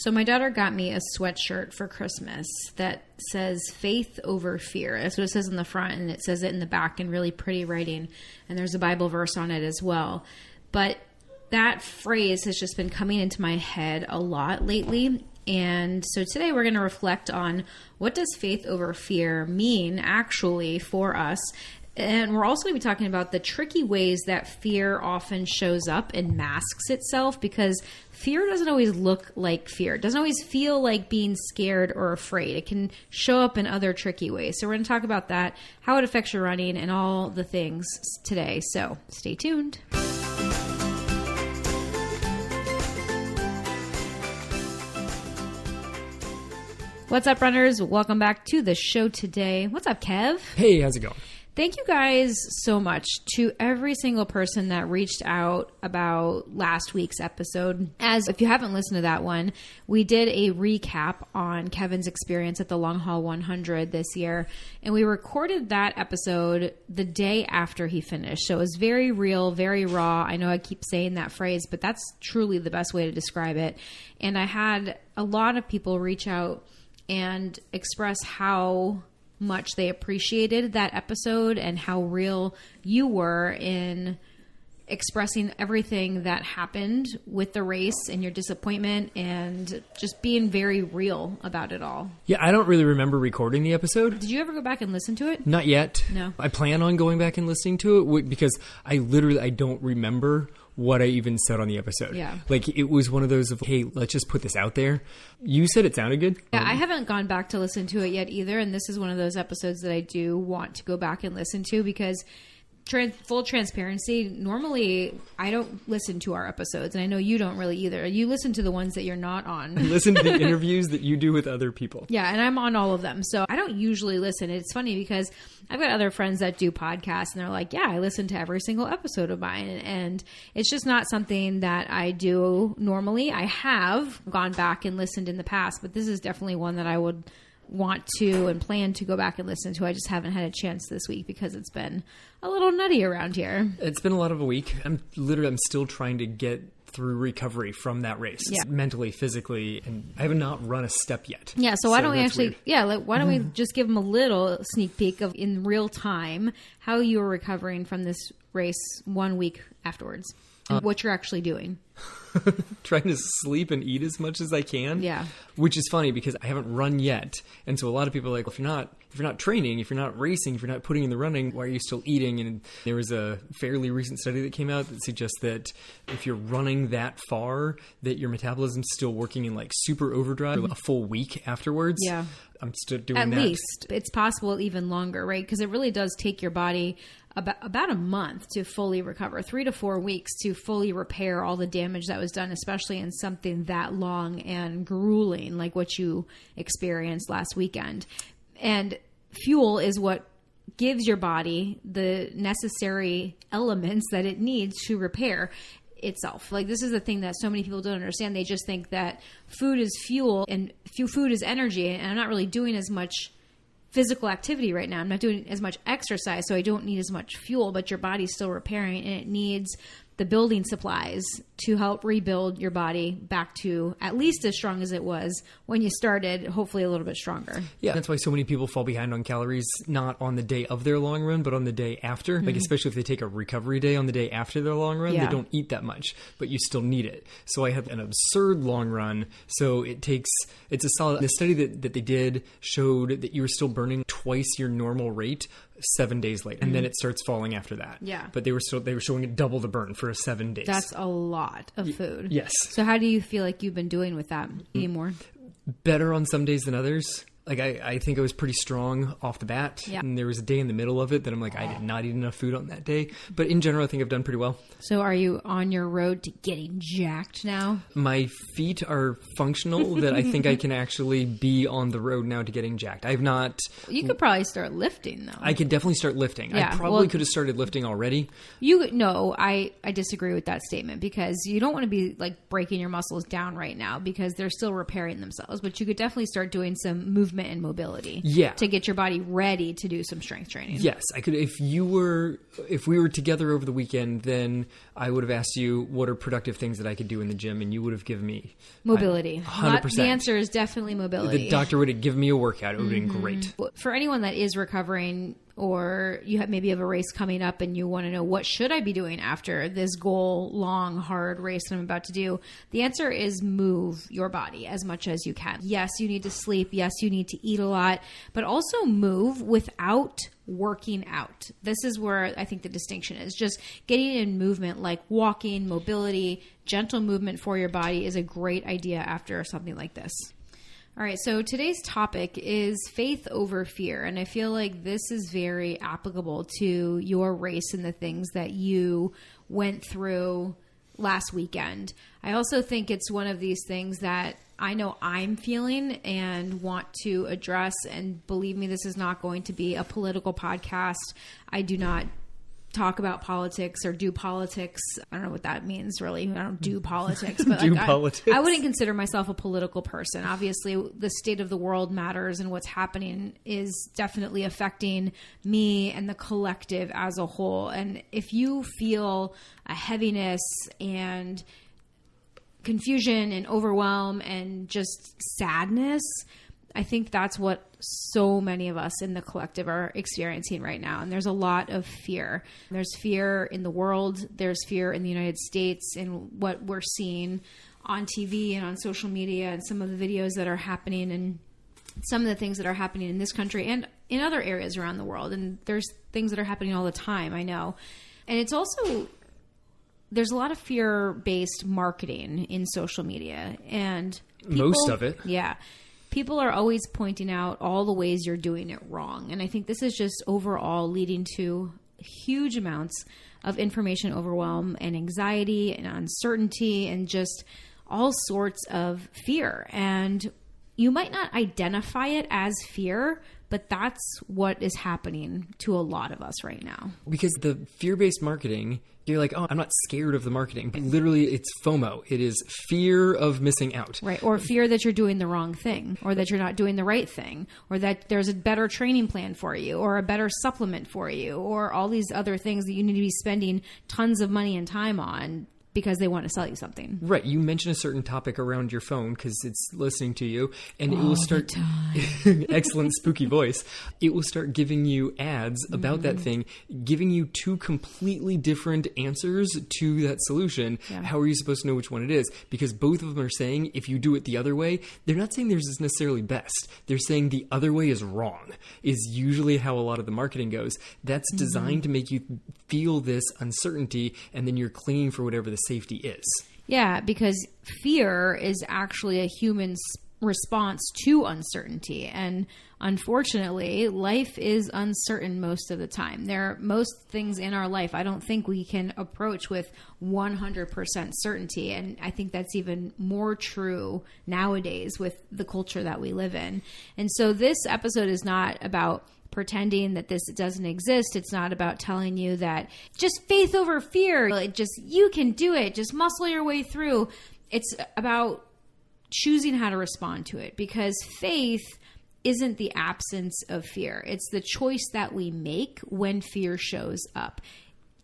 So my daughter got me a sweatshirt for Christmas that says faith over fear. That's what it says in the front, and it says it in the back in really pretty writing. And there's a Bible verse on it as well. But that phrase has just been coming into my head a lot lately. And so today we're going to reflect on what does faith over fear mean actually for us. And we're also going to be talking about the tricky ways that fear often shows up and masks itself, because fear doesn't always look like fear. It doesn't always feel like being scared or afraid. It can show up in other tricky ways. So we're going to talk about that, how it affects your running, and all the things today. So stay tuned. What's up, runners? Welcome back to the show today. What's up, Kev? Hey, how's it going? Thank you guys so much to every single person that reached out about last week's episode. As if you haven't listened to that one, we did a recap on Kevin's experience at the Long Haul 100 this year, and we recorded that episode the day after he finished. So it was very real, very raw. I know I keep saying that phrase, but that's truly the best way to describe it. And I had a lot of people reach out and express how much they appreciated that episode and how real you were in expressing everything that happened with the race and your disappointment and just being very real about it all. Yeah, I don't really remember recording the episode. Did you ever go back and listen to it? Not yet. No. I plan on going back and listening to it because I don't remember what I even said on the episode. Yeah. Like, it was one of those of, hey, let's just put this out there. You said it sounded good. Yeah, I haven't gone back to listen to it yet either. And this is one of those episodes that I do want to go back and listen to because full transparency, normally I don't listen to our episodes, and I know you don't really either. You listen to the ones that you're not on. I listen to the interviews that you do with other people. Yeah, and I'm on all of them. So I don't usually listen. It's funny because I've got other friends that do podcasts, and they're like, yeah, I listen to every single episode of mine. And it's just not something that I do normally. I have gone back and listened in the past, but this is definitely one that I would want to and plan to go back and listen to. I just haven't had a chance this week because it's been a little nutty around here. It's been a lot of a week. I'm still trying to get through recovery from that race, mentally, physically, and I have not run a step yet. Yeah, so why don't we actually, why don't we just give them a little sneak peek of in real time how you are recovering from this race 1 week afterwards and what you're actually doing. Trying to sleep and eat as much as I can. Yeah. Which is funny because I haven't run yet. And so a lot of people are like, well, if you're not training, if you're not racing, if you're not putting in the running, why are you still eating? And there was a fairly recent study that came out that suggests that if you're running that far, that your metabolism's still working in like super overdrive a full week afterwards. Yeah. I'm still doing that. At least. It's possible even longer, right? Because it really does take your body about a month to fully recover, 3 to 4 weeks to fully repair all the damage that was done, especially in something that long and grueling like what you experienced last weekend. And fuel is what gives your body the necessary elements that it needs to repair itself. Like, this is the thing that so many people don't understand. They just think that food is fuel and food is energy, and I'm not really doing as much physical activity right now. I'm not doing as much exercise, so I don't need as much fuel, but your body's still repairing, and it needs the building supplies to help rebuild your body back to at least as strong as it was when you started, hopefully a little bit stronger. Yeah, that's why so many people fall behind on calories, not on the day of their long run, but on the day after. Like, especially if they take a recovery day on the day after their long run, they don't eat that much, but you still need it. So I had an absurd long run. So it's a solid, the study that they did showed that you were still burning twice your normal rate 7 days later. And then it starts falling after that. Yeah. But they were showing it double the burn for 7 days. That's a lot of food. Yes. So how do you feel like you've been doing with that? Eating more? Better on some days than others. Like, I think I was pretty strong off the bat. Yeah. And there was a day in the middle of it that I'm like, I did not eat enough food on that day. But in general, I think I've done pretty well. So are you on your road to getting jacked now? My feet are functional that I think I can actually be on the road now to getting jacked. I've not... You could probably start lifting, though. I could definitely start lifting. Yeah, I probably could have started lifting already. No, I disagree with that statement because you don't want to be like breaking your muscles down right now because they're still repairing themselves. But you could definitely start doing some movement movement and mobility. Yeah. To get your body ready to do some strength training. Yes, I could. If we were together over the weekend, then I would have asked you what are productive things that I could do in the gym, and you would have given me mobility. 100%. The answer is definitely mobility. The doctor would have given me a workout. It would have been great. For anyone that is recovering, or you maybe have a race coming up and you want to know what should I be doing after this goal, long, hard race that I'm about to do, the answer is move your body as much as you can. Yes, you need to sleep. Yes, you need to eat a lot, but also move without working out. This is where I think the distinction is. Just getting in movement, like walking, mobility, gentle movement for your body is a great idea after something like this. All right, so today's topic is faith over fear, and I feel like this is very applicable to your race and the things that you went through last weekend. I also think it's one of these things that I know I'm feeling and want to address, and believe me, this is not going to be a political podcast. I do not talk about politics or do politics. I don't know what that means, really. I don't do politics, but politics. I wouldn't consider myself a political person. Obviously, the state of the world matters, and what's happening is definitely affecting me and the collective as a whole. And if you feel a heaviness and confusion and overwhelm and just sadness, I think that's what so many of us in the collective are experiencing right now. And there's a lot of fear. There's fear in the world. There's fear in the United States and what we're seeing on TV and on social media and some of the videos that are happening and some of the things that are happening in this country and in other areas around the world. And there's things that are happening all the time, I know. And it's also, there's a lot of fear-based marketing in social media. And people, most of it. Yeah. People are always pointing out all the ways you're doing it wrong. And I think this is just overall leading to huge amounts of information overwhelm and anxiety and uncertainty and just all sorts of fear. And you might not identify it as fear, but that's what is happening to a lot of us right now. Because the fear-based marketing, you're like, oh, I'm not scared of the marketing. But literally, it's FOMO. It is fear of missing out. Right. Or fear that you're doing the wrong thing, or that you're not doing the right thing, or that there's a better training plan for you, or a better supplement for you, or all these other things that you need to be spending tons of money and time on because they want to sell you something. Right. You mention a certain topic around your phone because it's listening to you, and it will start excellent spooky voice. It will start giving you ads about that thing, giving you two completely different answers to that solution. Yeah. How are you supposed to know which one it is? Because both of them are saying if you do it the other way, they're not saying theirs is necessarily best. They're saying the other way is wrong, is usually how a lot of the marketing goes. That's designed to make you feel this uncertainty, and then you're clinging for whatever the safety is. Yeah, because fear is actually a human response to uncertainty. And unfortunately, life is uncertain most of the time. There are most things in our life I don't think we can approach with 100% certainty. And I think that's even more true nowadays with the culture that we live in. And so this episode is not about pretending that this doesn't exist. It's not about telling you that just faith over fear. You can do it. Just muscle your way through. It's about choosing how to respond to it, because faith isn't the absence of fear. It's the choice that we make when fear shows up.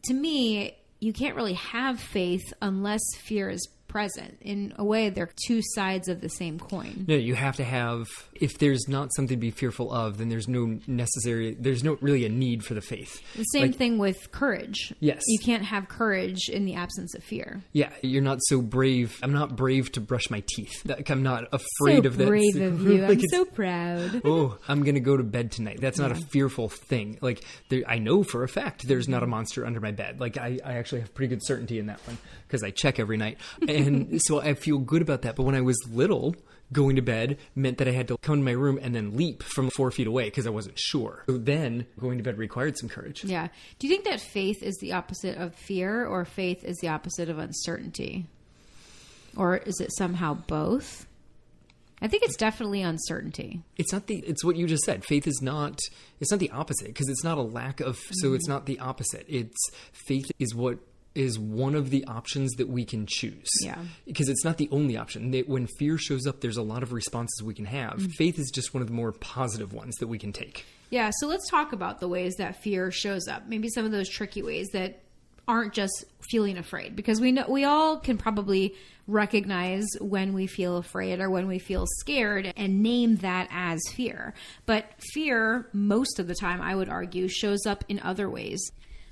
To me, you can't really have faith unless fear is present. In a way, they're two sides of the same coin. No, you have to have, if there's not something to be fearful of, then there's no really a need for the faith. The same thing with courage. Yes. You can't have courage in the absence of fear. Yeah, you're not so brave. I'm not brave to brush my teeth. I'm not afraid of that. So brave of you. I'm so proud. Oh, I'm going to go to bed tonight. That's not a fearful thing. I know for a fact there's not a monster under my bed. I actually have pretty good certainty in that one because I check every night. And so I feel good about that. But when I was little, going to bed meant that I had to come to my room and then leap from 4 feet away because I wasn't sure. So then going to bed required some courage. Yeah. Do you think that faith is the opposite of fear, or faith is the opposite of uncertainty? Or is it somehow both? I think it's definitely uncertainty. It's what you just said. Faith is not, it's not the opposite, because it's not a lack of, so it's not the opposite. Faith is what is one of the options that we can choose. Yeah. Because it's not the only option. When fear shows up, there's a lot of responses we can have. Mm-hmm. Faith is just one of the more positive ones that we can take. Yeah, so let's talk about the ways that fear shows up. Maybe some of those tricky ways that aren't just feeling afraid, because we all can probably recognize when we feel afraid or when we feel scared and name that as fear. But fear, most of the time, I would argue, shows up in other ways.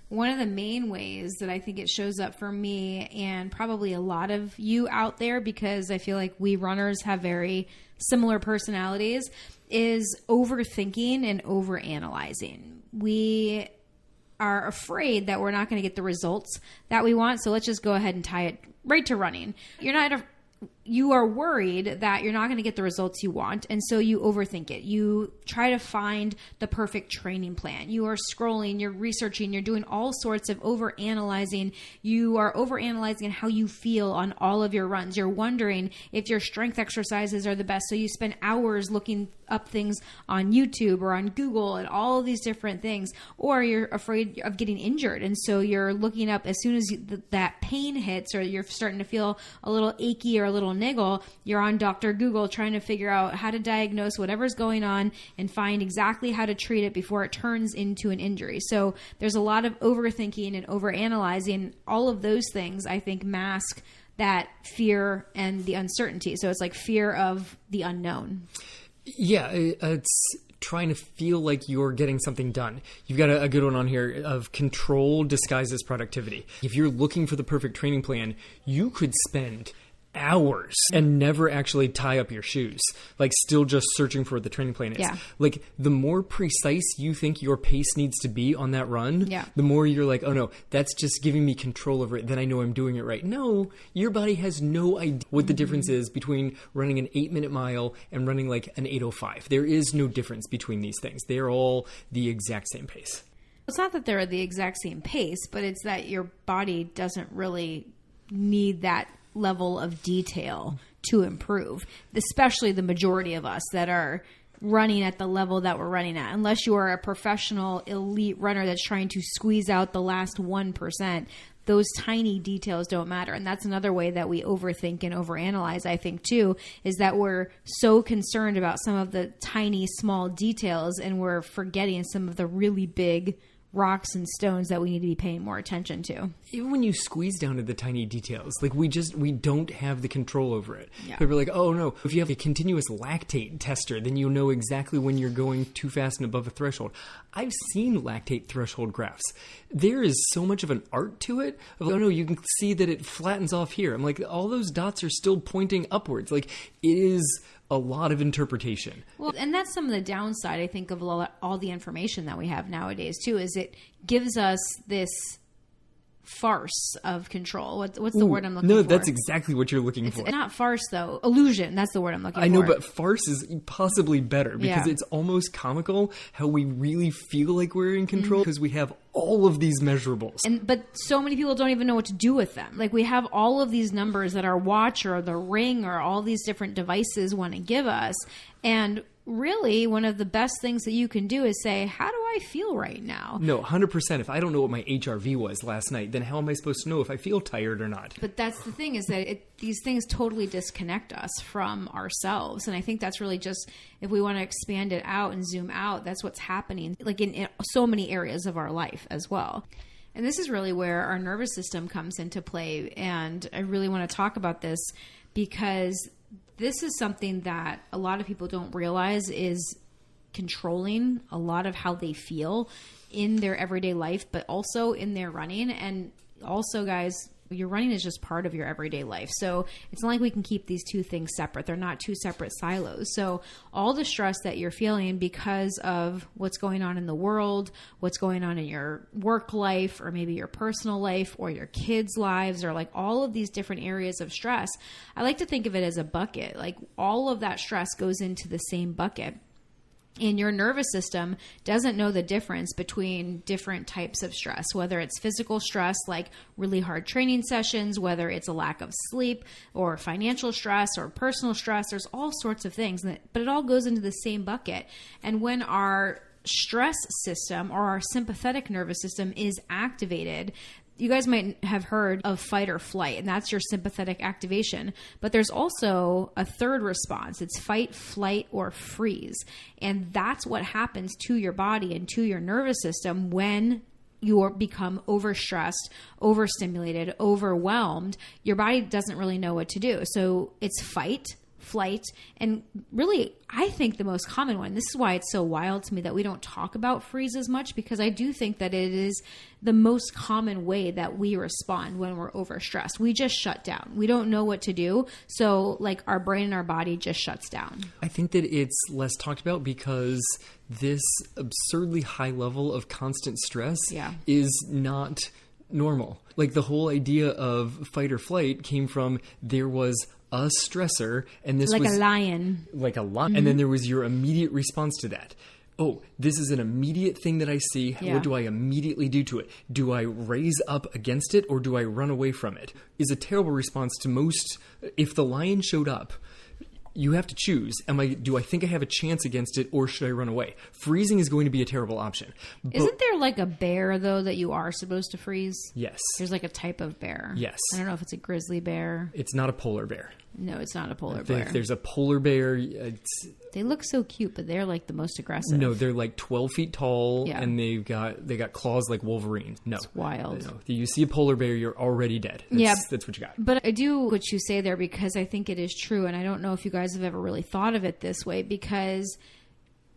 One of the main ways that I think it shows up for me, and probably a lot of you out there, because I feel like we runners have very similar personalities, is overthinking and overanalyzing. We are afraid that we're not going to get the results that we want. So let's just go ahead and tie it right to running. You are worried that you're not going to get the results you want, and so you overthink it. You try to find the perfect training plan. You are scrolling, you're researching, you're doing all sorts of overanalyzing. You are overanalyzing how you feel on all of your runs. You're wondering if your strength exercises are the best, so you spend hours looking up things on YouTube or on Google and all of these different things. Or you're afraid of getting injured, and so you're looking up as soon as that pain hits, or you're starting to feel a little achy or a little niggle, you're on Dr. Google trying to figure out how to diagnose whatever's going on and find exactly how to treat it before it turns into an injury. So there's a lot of overthinking and overanalyzing. All of those things, I think, mask that fear and the uncertainty. So it's like fear of the unknown. Yeah, it's trying to feel like you're getting something done. You've got a good one on here of control disguised as productivity. If you're looking for the perfect training plan, you could spend hours and never actually tie up your shoes, like still just searching for what the training plan is. Yeah. Like the more precise you think your pace needs to be on that run, the more you're like, oh no, that's just giving me control over it. Then I know I'm doing it right. No, your body has no idea what the difference is between running an 8-minute mile and running like an 8:05. There is no difference between these things. They are all the exact same pace. It's not that they're the exact same pace, but it's that your body doesn't really need that level of detail to improve, especially the majority of us that are running at the level that we're running at. Unless you are a professional elite runner that's trying to squeeze out the last 1%, those tiny details don't matter. And that's another way that we overthink and overanalyze, I think, too, is that we're so concerned about some of the tiny, small details, and we're forgetting some of the really big rocks and stones that we need to be paying more attention to. Even when you squeeze down to the tiny details, like we don't have the control over it. Yeah. People are like, oh no, if you have a continuous lactate tester, then you know exactly when you're going too fast and above a threshold. I've seen lactate threshold graphs. There is so much of an art to it. Oh no, you can see that it flattens off here. I'm like, all those dots are still pointing upwards. Like it is a lot of interpretation. Well, and that's some of the downside, I think, of all the information that we have nowadays, too, is it gives us this farce of control. What's the word I'm looking for? No, that's exactly what you're looking for. It's not farce, though. Illusion. That's the word I'm looking for. I know, but farce is possibly better because it's almost comical how we really feel like we're in control because we have all of these measurables. But so many people don't even know what to do with them. Like we have all of these numbers that our watch or the ring or all these different devices want to give us. And really, one of the best things that you can do is say, how do I feel right now? No, 100%. If I don't know what my HRV was last night, then how am I supposed to know if I feel tired or not? But that's the thing, is that these things totally disconnect us from ourselves. And I think that's really just, if we want to expand it out and zoom out, that's what's happening, like in so many areas of our life as well. And this is really where our nervous system comes into play. And I really want to talk about this because this is something that a lot of people don't realize is controlling a lot of how they feel in their everyday life, but also in their running. And also, guys, your running is just part of your everyday life. So it's not like we can keep these two things separate. They're not two separate silos. So all the stress that you're feeling because of what's going on in the world, what's going on in your work life, or maybe your personal life, or your kids' lives, or like all of these different areas of stress, I like to think of it as a bucket. Like all of that stress goes into the same bucket. And your nervous system doesn't know the difference between different types of stress, whether it's physical stress, like really hard training sessions, whether it's a lack of sleep, or financial stress, or personal stress. There's all sorts of things, but it all goes into the same bucket. And when our stress system or our sympathetic nervous system is activated, You guys might have heard of fight or flight, and that's your sympathetic activation. But there's also a third response. It's fight, flight, or freeze. And that's what happens to your body and to your nervous system when you become overstressed, overstimulated, overwhelmed. Your body doesn't really know what to do. So it's fight, flight, and really, I think the most common one, this is why it's so wild to me that we don't talk about freeze as much, because I do think that it is the most common way that we respond when we're overstressed. We just shut down. We don't know what to do. So like our brain and our body just shuts down. I think that it's less talked about because this absurdly high level of constant stress is not normal. Like the whole idea of fight or flight came from there was a stressor, and this like was a lion. Like a lion. And then there was your immediate response to that. Oh, this is an immediate thing that I see. Yeah. What do I immediately do to it? Do I raise up against it or do I run away from it? Is a terrible response to most. If the lion showed up, you have to choose. Do I think I have a chance against it, or should I run away? Freezing is going to be a terrible option. Isn't there like a bear, though, that you are supposed to freeze? Yes. There's like a type of bear. Yes. I don't know if it's a grizzly bear. It's not a polar bear. No, it's not a polar bear. If there's a polar bear, they look so cute, but they're like the most aggressive. No, they're like 12 feet tall, Yeah. and they got claws like Wolverine. No, it's wild. No. You see a polar bear, you're already dead. That's what you got. But I do what you say there because I think it is true, and I don't know if you guys have ever really thought of it this way, because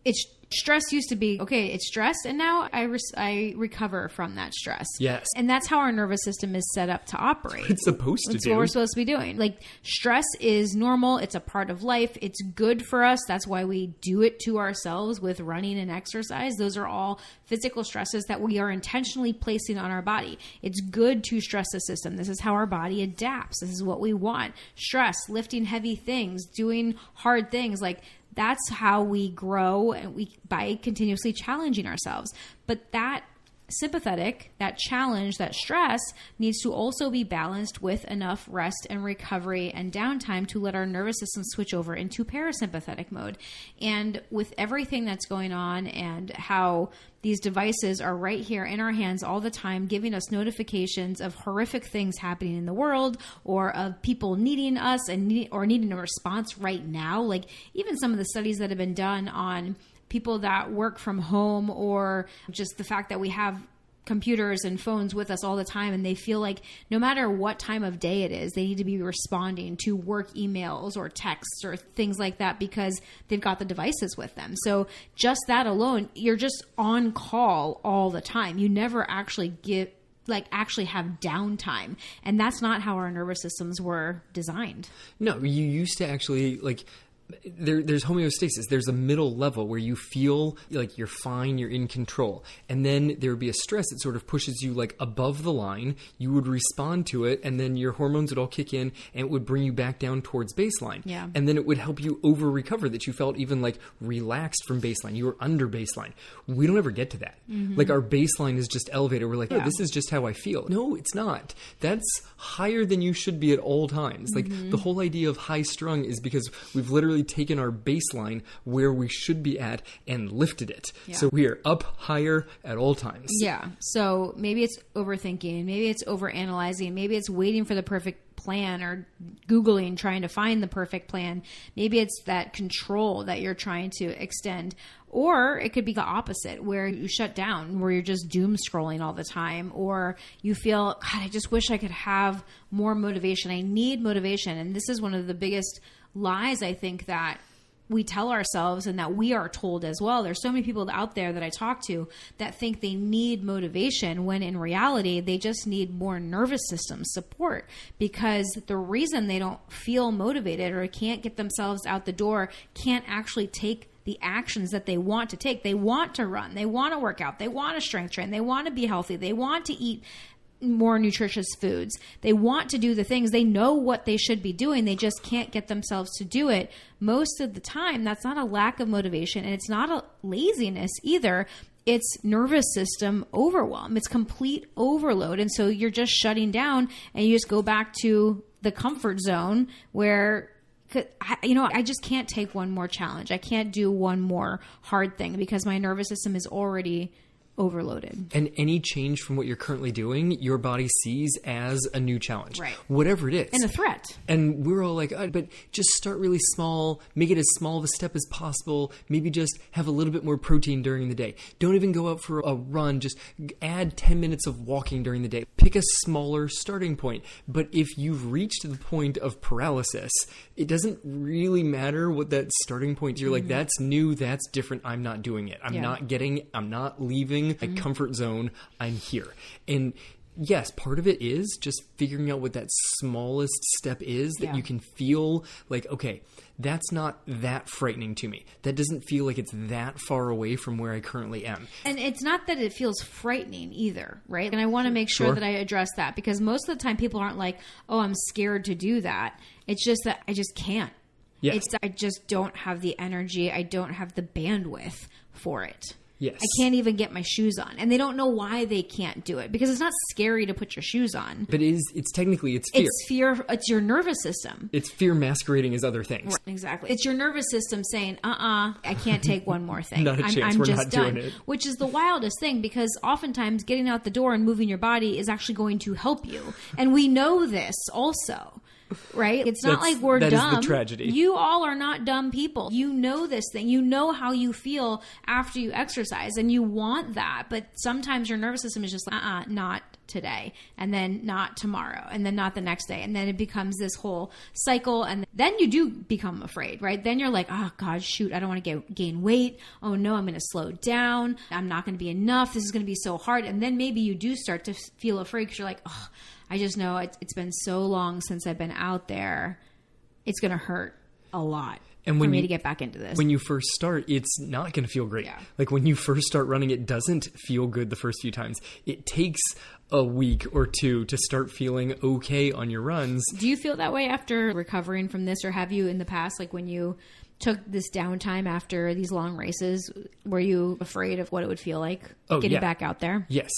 it's stress used to be, okay, it's stress, and now I recover from that stress. Yes. And that's how our nervous system is set up to operate. It's supposed to do. It's what we're supposed to be doing. Like, stress is normal. It's a part of life. It's good for us. That's why we do it to ourselves with running and exercise. Those are all physical stresses that we are intentionally placing on our body. It's good to stress the system. This is how our body adapts. This is what we want. Stress, lifting heavy things, doing hard things, like that's how we grow, and by continuously challenging ourselves. But that sympathetic, that challenge, that stress needs to also be balanced with enough rest and recovery and downtime to let our nervous system switch over into parasympathetic mode. And with everything that's going on and how these devices are right here in our hands all the time, giving us notifications of horrific things happening in the world, or of people needing us or needing a response right now. Like even some of the studies that have been done on people that work from home, or just the fact that we have computers and phones with us all the time, and they feel like no matter what time of day it is, they need to be responding to work emails or texts or things like that because they've got the devices with them. So just that alone, you're just on call all the time. You never actually actually have downtime. And that's not how our nervous systems were designed. No, you used to actually there's homeostasis. There's a middle level where you feel like you're fine, you're in control. And then there would be a stress that sort of pushes you like above the line. You would respond to it, and then your hormones would all kick in, and it would bring you back down towards baseline. Yeah. And then it would help you over recover, that you felt even like relaxed from baseline. You were under baseline. We don't ever get to that. Mm-hmm. Like our baseline is just elevated. We're like, oh, this is just how I feel. No, it's not. That's higher than you should be at all times. Like the whole idea of high strung is because we've literally taken our baseline where we should be at and lifted it. Yeah. So we are up higher at all times. Yeah. So maybe it's overthinking, maybe it's overanalyzing, maybe it's waiting for the perfect plan or Googling, trying to find the perfect plan. Maybe it's that control that you're trying to extend. Or it could be the opposite, where you shut down, where you're just doom scrolling all the time, or you feel, God, I just wish I could have more motivation. I need motivation. And this is one of the biggest lies, I think, that we tell ourselves and that we are told as well. There's so many people out there that I talk to that think they need motivation, when in reality, they just need more nervous system support, because the reason they don't feel motivated or can't get themselves out the door, can't actually take the actions that they want to take. They want to run, they want to work out, they want to strength train, they want to be healthy, they want to eat more nutritious foods. They want to do the things. They know what they should be doing. They just can't get themselves to do it. Most of the time, that's not a lack of motivation, and it's not a laziness either. It's nervous system overwhelm. It's complete overload. And so you're just shutting down, and you just go back to the comfort zone where, I just can't take one more challenge. I can't do one more hard thing because my nervous system is already overloaded. And any change from what you're currently doing, your body sees as a new challenge. Right. Whatever it is. And a threat. And we're all like, oh, but just start really small, make it as small of a step as possible, maybe just have a little bit more protein during the day. Don't even go out for a run, just add 10 minutes of walking during the day. Pick a smaller starting point. But if you've reached the point of paralysis, it doesn't really matter what that starting point is. You're like, that's new, that's different, I'm not doing it. I'm not leaving my comfort zone, I'm here. And yes, part of it is just figuring out what that smallest step is that you can feel like, okay, that's not that frightening to me. That doesn't feel like it's that far away from where I currently am. And it's not that it feels frightening either, right? And I want to make sure that I address that, because most of the time people aren't like, oh, I'm scared to do that. It's just that I just can't. Yes. It's that I just don't have the energy. I don't have the bandwidth for it. Yes. I can't even get my shoes on. And they don't know why they can't do it, because it's not scary to put your shoes on. But it's technically fear. It's fear. It's your nervous system. It's fear masquerading as other things. Right, exactly. It's your nervous system saying, I can't take one more thing. Not a chance. I'm We're just not done. doing it. Which is the wildest thing, because oftentimes getting out the door and moving your body is actually going to help you. And we know this also. Right? It's not like we're dumb. That is the tragedy. You all are not dumb people. You know this thing. You know how you feel after you exercise, and you want that. But sometimes your nervous system is just like, not today, and then not tomorrow, and then not the next day. And then it becomes this whole cycle. And then you do become afraid, right? Then you're like, oh God, shoot, I don't want to gain weight. Oh no, I'm going to slow down. I'm not going to be enough. This is going to be so hard. And then maybe you do start to feel afraid, because you're like, oh, I just know it's been so long since I've been out there. It's going to hurt a lot for me to get back into this. When you first start, it's not going to feel great. Yeah. Like when you first start running, it doesn't feel good the first few times. It takes a week or two to start feeling okay on your runs. Do you feel that way after recovering from this, or have you in the past, like when you took this downtime after these long races, were you afraid of what it would feel like getting back out there? Yes.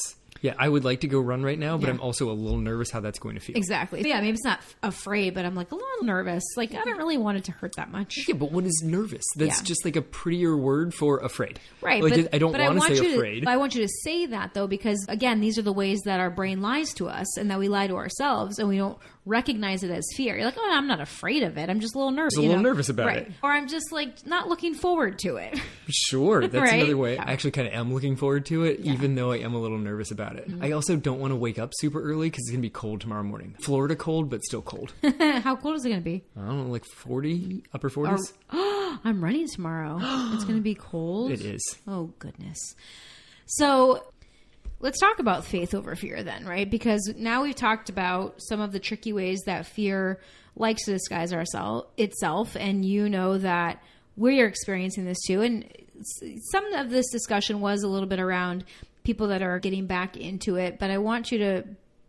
Yeah, I would like to go run right now, but I'm also a little nervous how that's going to feel. Exactly. Yeah, maybe it's not afraid, but I'm like a little nervous. Like, I don't really want it to hurt that much. Yeah, but what is nervous? That's just like a prettier word for afraid. Right. Like, I don't want to say afraid. I want you to say that, though, because, again, these are the ways that our brain lies to us, and that we lie to ourselves, and we don't recognize it as fear. You're like, oh, I'm not afraid of it. I'm just a little nervous. Just a little nervous about it. Or I'm just like not looking forward to it. Sure. That's another way. I actually kind of am looking forward to it, even though I am a little nervous about it. I also don't want to wake up super early because it's going to be cold tomorrow morning. Florida cold, but still cold. How cold is it going to be? I don't know, like 40, upper 40s. I'm running tomorrow. It's going to be cold. It is. Oh, goodness. So let's talk about faith over fear then, right? Because now we've talked about some of the tricky ways that fear likes to disguise itself, and you know that we're experiencing this too. And some of this discussion was a little bit around people that are getting back into it, but I want you to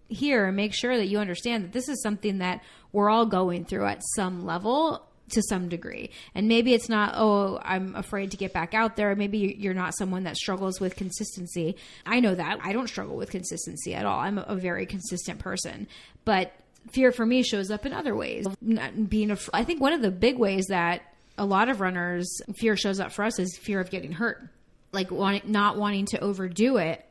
hear and make sure that you understand that this is something that we're all going through at some level, to some degree. And maybe it's not, oh, I'm afraid to get back out there. Maybe you're not someone that struggles with consistency. I know that. I don't struggle with consistency at all. I'm a very consistent person. But fear for me shows up in other ways. I think one of the big ways that a lot of runners, fear shows up for us is fear of getting hurt. Like not wanting to overdo it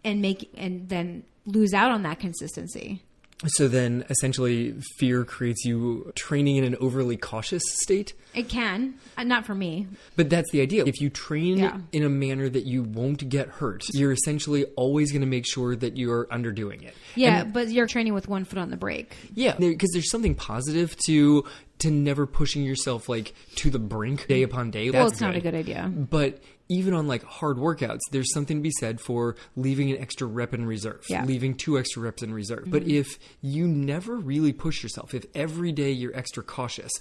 and then lose out on that consistency. So then essentially fear creates you training in an overly cautious state? It can. Not for me. But that's the idea. If you train in a manner that you won't get hurt, you're essentially always going to make sure that you're underdoing it. Yeah, but you're training with one foot on the brake. Yeah, because there's something positive to never pushing yourself like to the brink day upon day. Well, it's not a good idea. But even on like hard workouts, there's something to be said for leaving an extra rep in reserve, leaving 2 extra reps in reserve. Mm-hmm. But if you never really push yourself, if every day you're extra cautious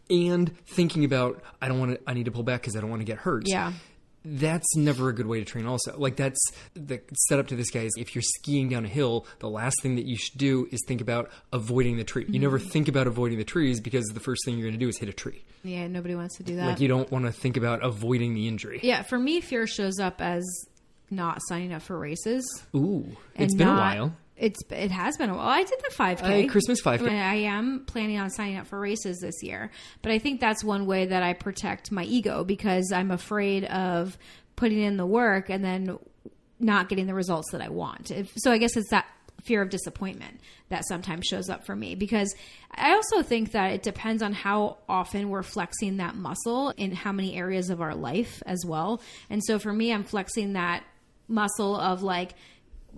and thinking about, I need to pull back because I don't want to get hurt. Yeah. That's never a good way to train also. Like that's the setup to this guy is if you're skiing down a hill, the last thing that you should do is think about avoiding the tree. You never think about avoiding the trees because the first thing you're going to do is hit a tree. Yeah, nobody wants to do that. Like you don't want to think about avoiding the injury. Yeah, for me, fear shows up as not signing up for races. Ooh, it's been a while. It has been a while. I did the 5K. Christmas 5K. I am planning on signing up for races this year. But I think that's one way that I protect my ego because I'm afraid of putting in the work and then not getting the results that I want. So I guess it's that fear of disappointment that sometimes shows up for me, because I also think that it depends on how often we're flexing that muscle in how many areas of our life as well. And so for me, I'm flexing that muscle of like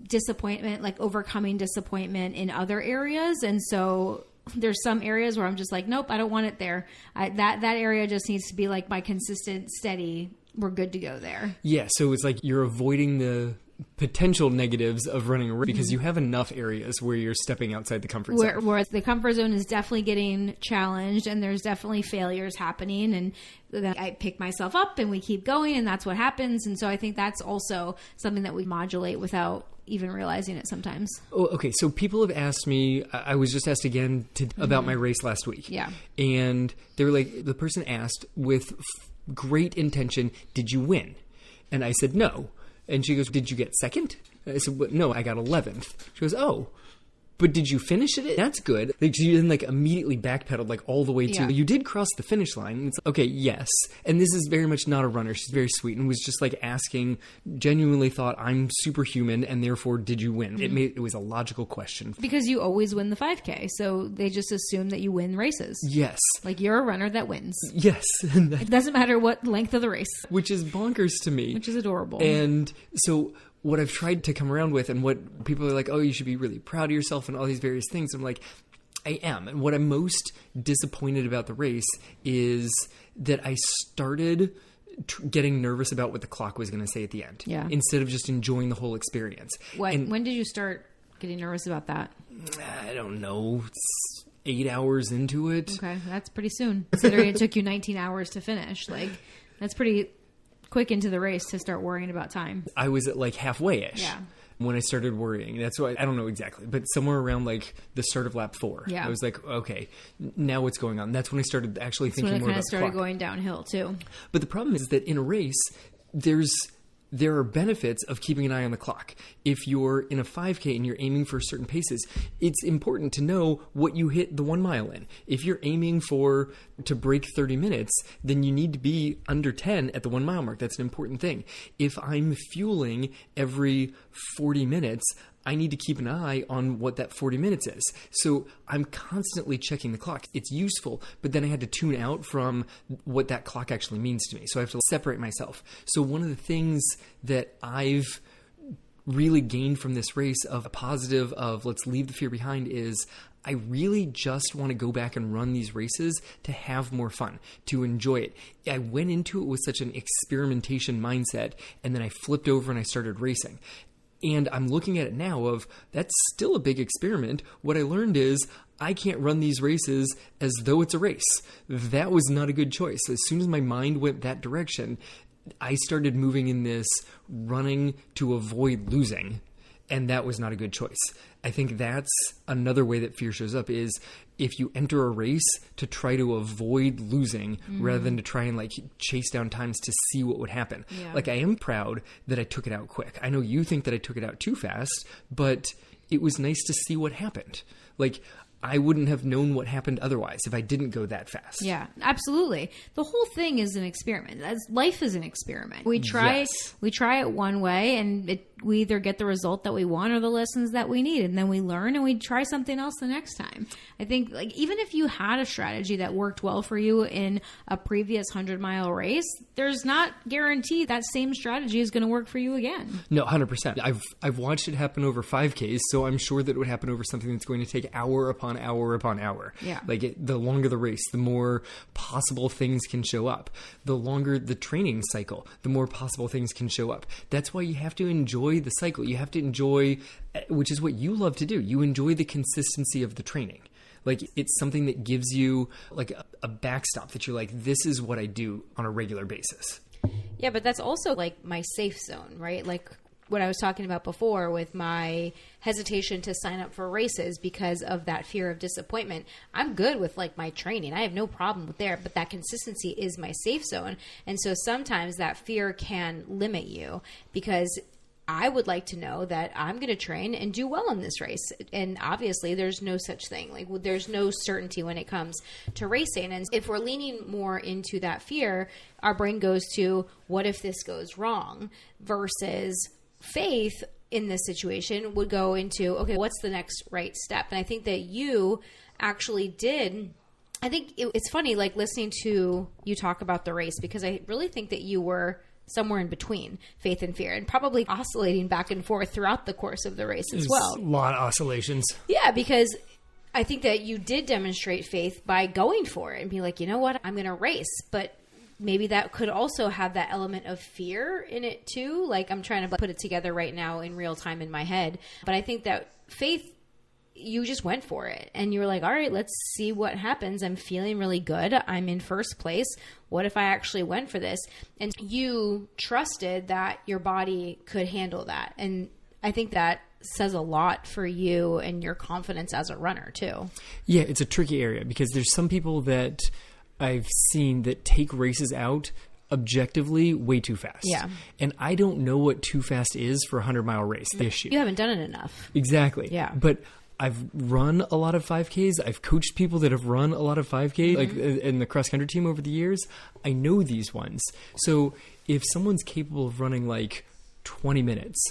disappointment, like overcoming disappointment in other areas. And so there's some areas where I'm just like, nope, I don't want it there. That area just needs to be like my consistent, steady, we're good to go there. Yeah. So it's like you're avoiding the potential negatives of running a race because you have enough areas where you're stepping outside the comfort zone. Where the comfort zone is definitely getting challenged and there's definitely failures happening, and then I pick myself up and we keep going, and that's what happens. And so I think that's also something that we modulate without even realizing it sometimes. Oh, okay. So people have asked me, I was just asked again about my race last week. Yeah. And they were like, the person asked with great intention, did you win? And I said, no. And she goes, did you get second? I said, well, no, I got 11th. She goes, oh, but did you finish it? That's good. Like, she then immediately backpedaled all the way to, you did cross the finish line. And it's okay, yes. And this is very much not a runner. She's very sweet and was just asking, genuinely thought I'm superhuman and therefore did you win? Mm-hmm. It was a logical question. Because you always win the 5K. So they just assume that you win races. Yes. Like you're a runner that wins. Yes. It doesn't matter what length of the race. Which is bonkers to me. Which is adorable. And so what I've tried to come around with, and what people are like, oh, you should be really proud of yourself and all these various things. I'm like, I am. And what I'm most disappointed about the race is that I started getting nervous about what the clock was going to say at the end. Yeah. Instead of just enjoying the whole experience. When did you start getting nervous about that? I don't know. It's 8 hours into it. Okay. That's pretty soon. Considering it took you 19 hours to finish. That's pretty quick into the race to start worrying about time. I was at halfway-ish. Yeah. When I started worrying. That's why I don't know exactly, but somewhere around the start of lap 4. Yeah. I was like, okay, now what's going on? That's when I started actually thinking more about the clock. That's when it kind of started going downhill too. But the problem is that in a race, there are benefits of keeping an eye on the clock. If you're in a 5K and you're aiming for certain paces, it's important to know what you hit the 1 mile in. If you're aiming to break 30 minutes, then you need to be under 10 at the 1 mile mark. That's an important thing. If I'm fueling every 40 minutes, I need to keep an eye on what that 40 minutes is. So I'm constantly checking the clock. It's useful, but then I had to tune out from what that clock actually means to me. So I have to separate myself. So one of the things that I've really gained from this race of a positive of let's leave the fear behind is I really just want to go back and run these races to have more fun, to enjoy it. I went into it with such an experimentation mindset, and then I flipped over and I started racing. And I'm looking at it now of that's still a big experiment. What I learned is I can't run these races as though it's a race. That was not a good choice. As soon as my mind went that direction, I started moving in this running to avoid losing. And that was not a good choice. I think that's another way that fear shows up is if you enter a race to try to avoid losing rather than to try and chase down times to see what would happen. Yeah. I am proud that I took it out quick. I know you think that I took it out too fast, but it was nice to see what happened. I wouldn't have known what happened otherwise if I didn't go that fast. Yeah, absolutely. The whole thing is an experiment. Life is an experiment. We try it one way, and we either get the result that we want or the lessons that we need, and then we learn and we try something else the next time. I think even if you had a strategy that worked well for you in a previous 100-mile race, there's not guaranteed that same strategy is going to work for you again. No, 100%. I've watched it happen over 5Ks, so I'm sure that it would happen over something that's going to take hour upon hour upon hour. Yeah. The longer the race, the more possible things can show up. The longer the training cycle, the more possible things can show up. That's why you have to enjoy the cycle. You have to enjoy, which is what you love to do. You enjoy the consistency of the training. It's something that gives you a backstop that you're this is what I do on a regular basis. Yeah, but that's also my safe zone, right? What I was talking about before with my hesitation to sign up for races because of that fear of disappointment. I'm good with my training. I have no problem with there, but that consistency is my safe zone. And so sometimes that fear can limit you because I would like to know that I'm going to train and do well in this race. And obviously there's no such thing. There's no certainty when it comes to racing. And if we're leaning more into that fear, our brain goes to, what if this goes wrong versus faith in this situation would go into, okay, what's the next right step? And I think that you actually did. I think it's funny, like listening to you talk about the race, because I really think that you were somewhere in between faith and fear, and probably oscillating back and forth throughout the course of the race as well. A lot of oscillations. Yeah, because I think that you did demonstrate faith by going for it and be like, you know what, I'm going to race. But maybe that could also have that element of fear in it too. Like, I'm trying to put it together right now in real time in my head. But I think that faith, you just went for it and you were like, all right, let's see what happens. I'm feeling really good. I'm in first place. What if I actually went for this? And you trusted that your body could handle that. And I think that says a lot for you and your confidence as a runner too. Yeah, it's a tricky area because there's some people that I've seen that take races out objectively way too fast. Yeah. And I don't know what too fast is for a 100-mile race. The issue. You haven't done it enough. Exactly. Yeah. But I've run a lot of 5Ks. I've coached people that have run a lot of 5K, like in the cross-country team over the years. I know these ones. So if someone's capable of running like 20 minutes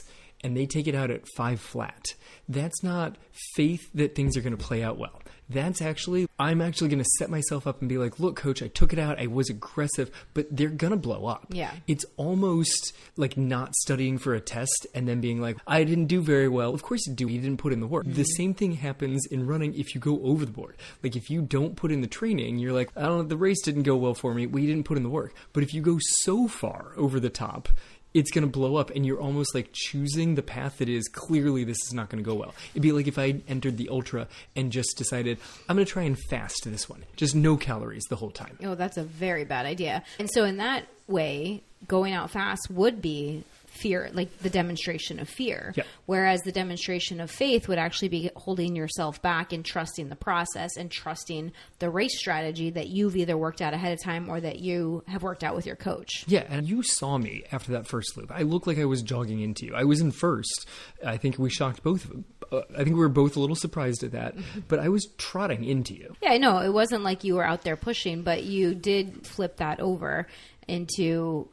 and they take it out at 5 flat, that's not faith that things are going to play out well. That's actually, I'm actually going to set myself up and be like, look, coach, I took it out. I was aggressive, but they're going to blow up. Yeah. It's almost like not studying for a test and then being like, I didn't do very well. Of course you do. You didn't put in the work. The same thing happens in running if you go over the board. Like if you don't put in the training, you're like, I don't know, the race didn't go well for me. Well, you didn't put in the work. But if you go so far over the top, it's going to blow up and you're almost like choosing the path that is clearly this is not going to go well. It'd be like if I entered the ultra and just decided I'm going to try and fast this one. Just no calories the whole time. Oh, that's a very bad idea. And so in that way, going out fast would be fear, like the demonstration of fear. Yep. Whereas the demonstration of faith would actually be holding yourself back and trusting the process and trusting the race strategy that you've either worked out ahead of time or that you have worked out with your coach. Yeah, and you saw me after that first loop. I looked like I was jogging into you. I was in first. I think we shocked both of them. I think we were both a little surprised at that, but I was trotting into you. Yeah, I know. It wasn't like you were out there pushing, but you did flip that over into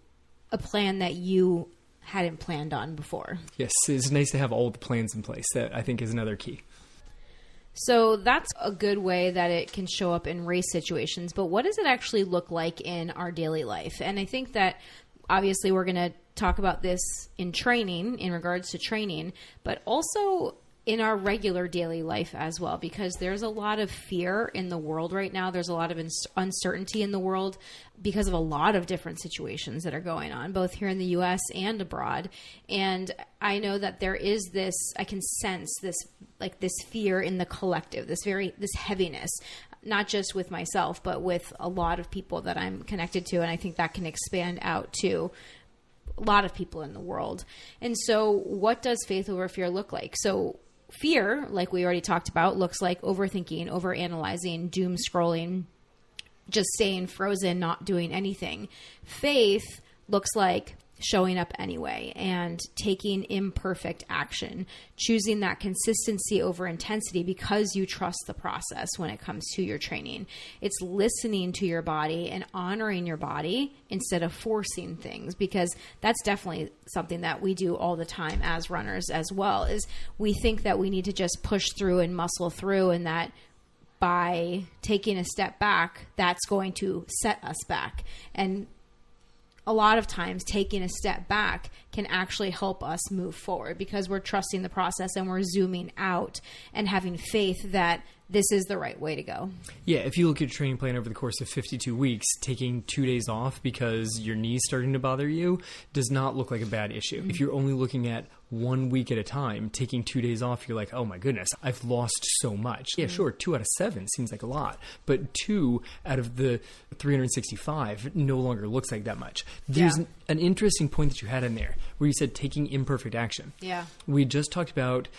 a plan that you hadn't planned on before. Yes, it's nice to have all the plans in place. That I think is another key. So that's a good way that it can show up in race situations, but what does it actually look like in our daily life? And I think that obviously we're going to talk about this in training, in regards to training, but also in our regular daily life as well, because there's a lot of fear in the world right now. There's a lot of uncertainty in the world because of a lot of different situations that are going on, both here in the U.S. and abroad. And I know that there is this, I can sense this, like this fear in the collective, this heaviness, not just with myself, but with a lot of people that I'm connected to. And I think that can expand out to a lot of people in the world. And so what does faith over fear look like? So fear, like we already talked about, looks like overthinking, overanalyzing, doom scrolling, just staying frozen, not doing anything. Faith looks like showing up anyway and taking imperfect action, choosing that consistency over intensity because you trust the process when it comes to your training. It's listening to your body and honoring your body instead of forcing things, because that's definitely something that we do all the time as runners as well, is we think that we need to just push through and muscle through, and that by taking a step back, that's going to set us back. And a lot of times taking a step back can actually help us move forward because we're trusting the process and we're zooming out and having faith that this is the right way to go. Yeah, if you look at a training plan over the course of 52 weeks, taking 2 days off because your knee's starting to bother you does not look like a bad issue. Mm-hmm. If you're only looking at 1 week at a time, taking 2 days off, you're like, oh my goodness, I've lost so much. Yeah, sure, 2 out of 7 seems like a lot, but 2 out of the 365 no longer looks like that much. There's an interesting point that you had in there where you said taking imperfect action. Yeah. We just talked about,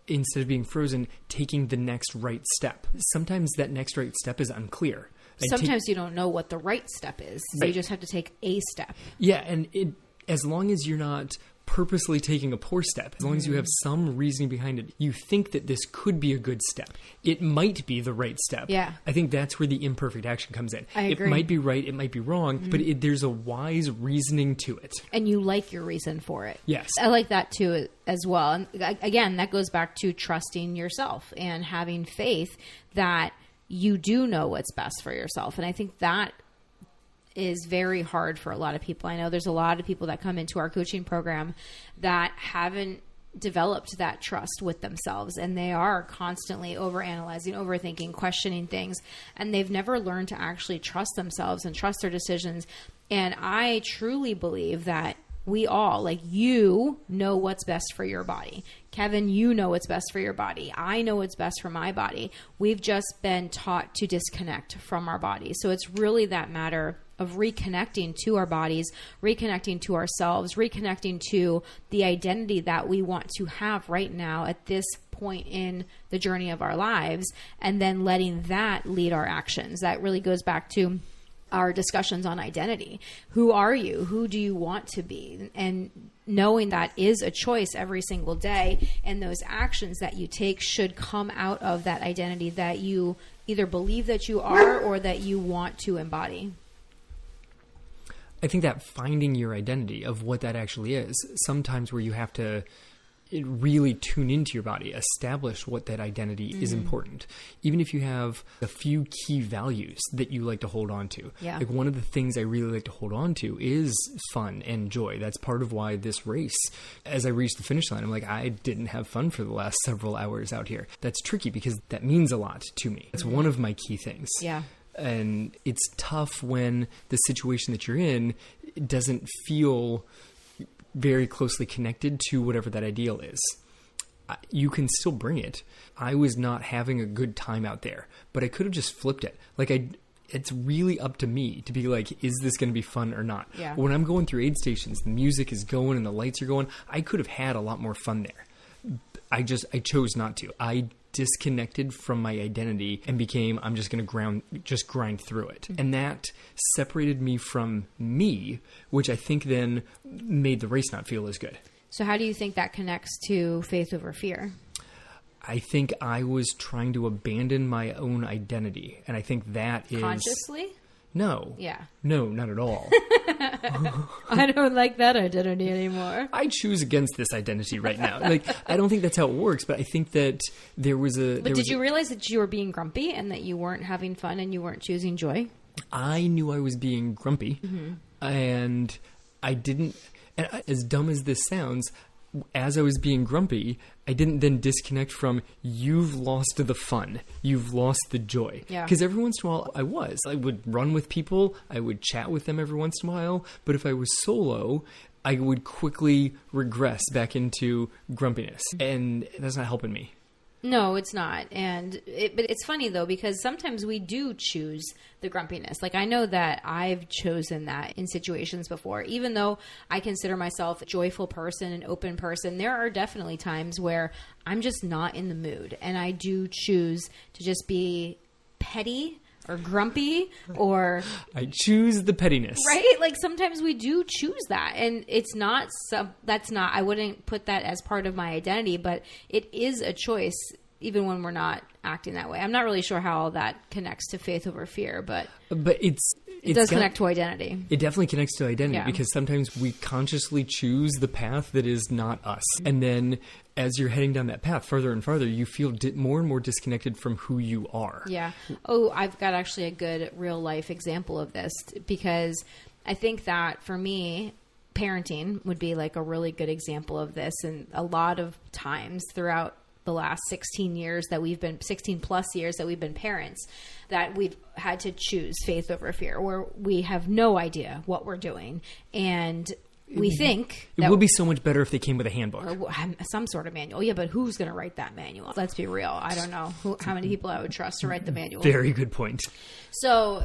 instead of being frozen, taking the next right step. Sometimes that next right step is unclear. Sometimes you don't know what the right step is. So you just have to take a step. Yeah, and as long as you're not purposely taking a poor step, as long as you have some reasoning behind it, you think that this could be a good step. It might be the right step. Yeah. I think that's where the imperfect action comes in. I agree. It might be right, it might be wrong, but there's a wise reasoning to it. And you like your reason for it. Yes. I like that too as well. And again, that goes back to trusting yourself and having faith that you do know what's best for yourself. And I think that is very hard for a lot of people. I know there's a lot of people that come into our coaching program that haven't developed that trust with themselves, and they are constantly overanalyzing, overthinking, questioning things, and they've never learned to actually trust themselves and trust their decisions. And I truly believe that we all, like, you know what's best for your body. Kevin, you know what's best for your body. I know what's best for my body. We've just been taught to disconnect from our body. So it's really that matter of reconnecting to our bodies, reconnecting to ourselves, reconnecting to the identity that we want to have right now at this point in the journey of our lives, and then letting that lead our actions. That really goes back to our discussions on identity. Who are you? Who do you want to be? And knowing that is a choice every single day, and those actions that you take should come out of that identity that you either believe that you are or that you want to embody. I think that finding your identity of what that actually is, sometimes where you have to really tune into your body, establish what that identity is important. Even if you have a few key values that you like to hold on to. Yeah. Like, one of the things I really like to hold on to is fun and joy. That's part of why this race, as I reached the finish line, I'm like, I didn't have fun for the last several hours out here. That's tricky because that means a lot to me. It's one of my key things. Yeah. And it's tough when the situation that you're in doesn't feel very closely connected to whatever that ideal is. You can still bring it. I was not having a good time out there, but I could have just flipped it. Like, it's really up to me to be like, is this going to be fun or not? Yeah. When I'm going through aid stations, the music is going and the lights are going, I could have had a lot more fun there. I chose not to. I disconnected from my identity and became, I'm just going to grind through it. And that separated me from me, which I think then made the race not feel as good. So how do you think that connects to faith over fear? I think I was trying to abandon my own identity. And I think that is... Consciously? No. Yeah. No, not at all. I don't like that identity anymore. I choose against this identity right now. Like, I don't think that's how it works, but I think that there was a... But did you realize that you were being grumpy and that you weren't having fun and you weren't choosing joy? I knew I was being grumpy, and I didn't... And as dumb as this sounds, as I was being grumpy, I didn't then disconnect from, you've lost the fun. You've lost the joy. Yeah. Because every once in a while I would run with people. I would chat with them every once in a while. But if I was solo, I would quickly regress back into grumpiness. And that's not helping me. No, it's not. But it's funny though, because sometimes we do choose the grumpiness. Like, I know that I've chosen that in situations before. Even though I consider myself a joyful person, an open person, there are definitely times where I'm just not in the mood. And I do choose to just be petty or grumpy, or... I choose the pettiness. Right? Like, sometimes we do choose that. And it's not... I wouldn't put that as part of my identity, but it is a choice, even when we're not acting that way. I'm not really sure how all that connects to faith over fear, but it does connect to identity. It definitely connects to identity, because sometimes we consciously choose the path that is not us. And then as you're heading down that path farther and farther, you feel more and more disconnected from who you are. Yeah. Oh, I've got actually a good real life example of this, because I think that for me, parenting would be like a really good example of this. And a lot of times throughout the last 16 plus years that we've been parents, that we've had to choose faith over fear, where we have no idea what we're doing. And we think it would be so much better if they came with a handbook or some sort of manual. Yeah, but who's going to write that manual? Let's be real. I don't know how many people I would trust to write the manual. Very good point. So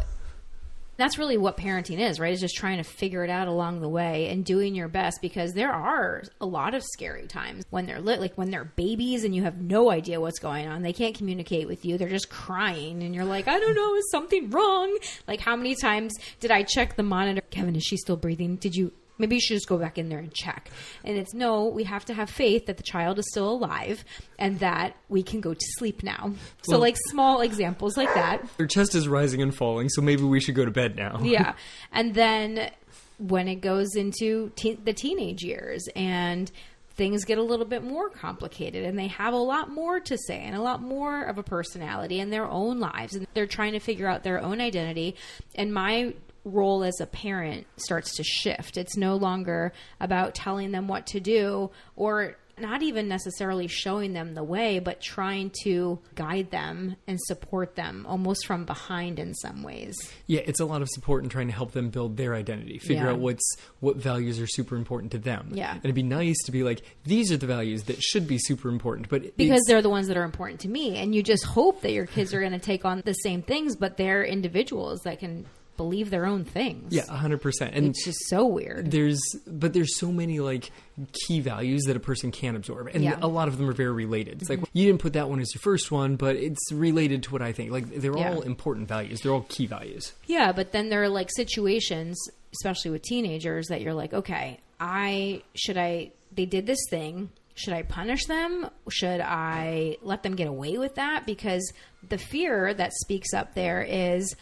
that's really what parenting is, right? Is just trying to figure it out along the way and doing your best, because there are a lot of scary times when they're like when they're babies and you have no idea what's going on. They can't communicate with you. They're just crying and you're like, I don't know, is something wrong? Like, how many times did I check the monitor? Kevin, is she still breathing? Did you Maybe you should just go back in there and check. And it's no, we have to have faith that the child is still alive and that we can go to sleep now. So Well, like small examples like that. Their chest is rising and falling, so maybe we should go to bed now. Yeah. And then when it goes into the teenage years and things get a little bit more complicated and they have a lot more to say and a lot more of a personality in their own lives, and they're trying to figure out their own identity. And my role as a parent starts to shift. It's no longer about telling them what to do or not even necessarily showing them the way, but trying to guide them and support them almost from behind in some ways. Yeah, it's a lot of support in trying to help them build their identity, figure out what values are super important to them. Yeah. And it'd be nice to be like, these are the values that should be super important. But because they're the ones that are important to me. And you just hope that your kids are going to take on the same things, but they're individuals that can believe their own things. Yeah, 100%. And it's just so weird. There's so many like key values that a person can absorb. And a lot of them are very related. It's like, you didn't put that one as your first one, but it's related to what I think. Like they're all important values. They're all key values. Yeah, but then there are like situations, especially with teenagers, that you're like, okay, they did this thing. Should I punish them? Should I let them get away with that? Because the fear that speaks up there is,